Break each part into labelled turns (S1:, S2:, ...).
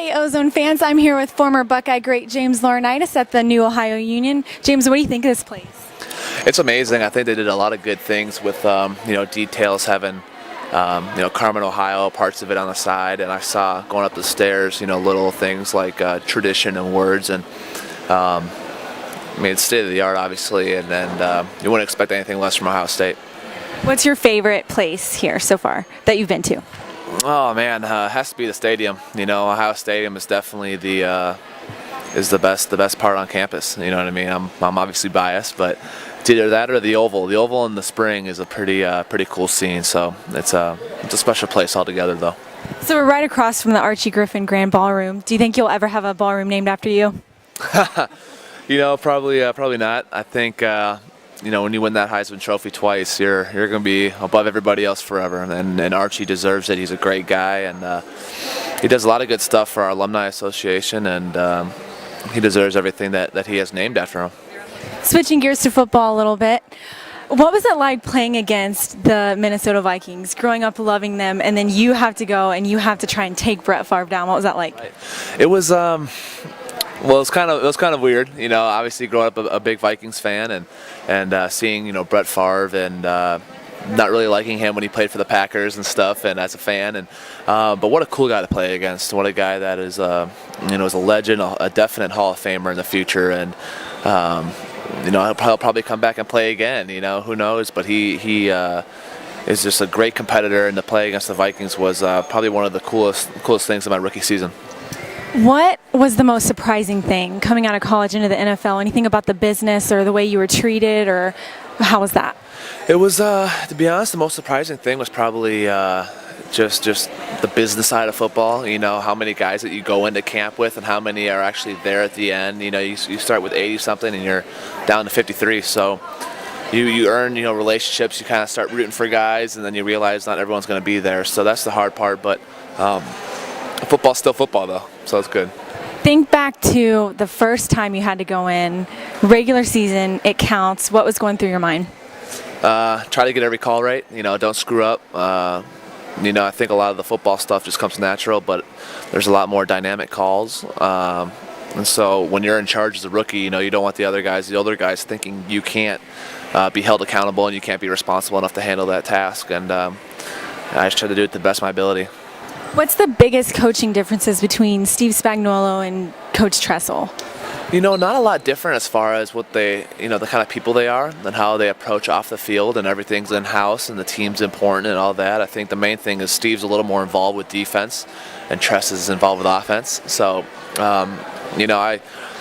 S1: Hey, Ozone fans, I'm here with former Buckeye great James Laurinaitis at the New Ohio Union. James, what do you think of this place?
S2: It's amazing. I think they did a lot of good things with, details, having, Carmen, Ohio, parts of it on the side, and I saw going up the stairs, little things like tradition and words, and it's state of the art, obviously, and you wouldn't expect anything less from Ohio State.
S1: What's your favorite place here so far that you've been to?
S2: Oh man, it has to be the stadium. Ohio Stadium is definitely the best part on campus. You know what I mean? I'm obviously biased, but it's either that or the Oval. The Oval in the spring is a pretty cool scene. So it's a special place altogether, though.
S1: So we're right across from the Archie Griffin Grand Ballroom. Do you think you'll ever have a ballroom named after you?
S2: Probably not. I think when you win that Heisman Trophy twice, you're going to be above everybody else forever. And Archie deserves it. He's a great guy, and he does a lot of good stuff for our Alumni Association, and he deserves everything that he has named after him.
S1: Switching gears to football a little bit, what was it like playing against the Minnesota Vikings, growing up loving them, and then you have to go and you have to try and take Brett Favre down? What was that like?
S2: It was well, it was kind of weird. Obviously growing up a big Vikings fan and seeing Brett Favre and not really liking him when he played for the Packers and stuff, and as a fan, but what a cool guy to play against. What a guy that is is a legend, a definite Hall of Famer in the future, and he'll probably come back and play again. Who knows? But he is just a great competitor, and to play against the Vikings was probably one of the coolest things of my rookie season.
S1: What was the most surprising thing coming out of college into the NFL? Anything about the business or the way you were treated, or how was that?
S2: It was, to be honest, the most surprising thing was probably just the business side of football. How many guys that you go into camp with and how many are actually there at the end. You start with 80-something and you're down to 53. So you earn, relationships. You kind of start rooting for guys, and then you realize not everyone's going to be there. So that's the hard part. But football's still football, though, so it's good.
S1: Think back to the first time you had to go in, regular season, it counts. What was going through your mind?
S2: Try to get every call right. Don't screw up. I think a lot of the football stuff just comes natural, but there's a lot more dynamic calls. And so when you're in charge as a rookie, you don't want the older guys thinking you can't be held accountable and you can't be responsible enough to handle that task. And I just try to do it to the best of my ability.
S1: What's the biggest coaching differences between Steve Spagnuolo and Coach Tressel?
S2: Not a lot different as far as what they, the kind of people they are and how they approach off the field, and everything's in-house and the team's important and all that. I think the main thing is Steve's a little more involved with defense and Tress is involved with offense. So,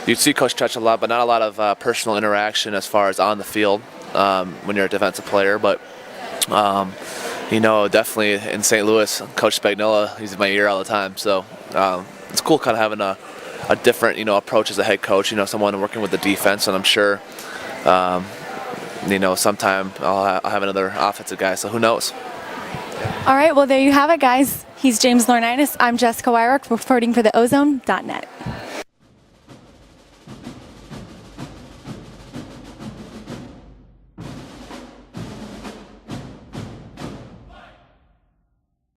S2: you'd see Coach Tress a lot, but not a lot of personal interaction as far as on the field when you're a defensive player. But, definitely in St. Louis, Coach Spagnuolo, he's in my ear all the time. So it's cool kind of having a different, approach as a head coach, someone working with the defense, and I'm sure, sometime I'll have another offensive guy, so who knows.
S1: All right, well, there you have it, guys. He's James Laurinaitis. I'm Jessica Weihrauch, reporting for the Ozone.net.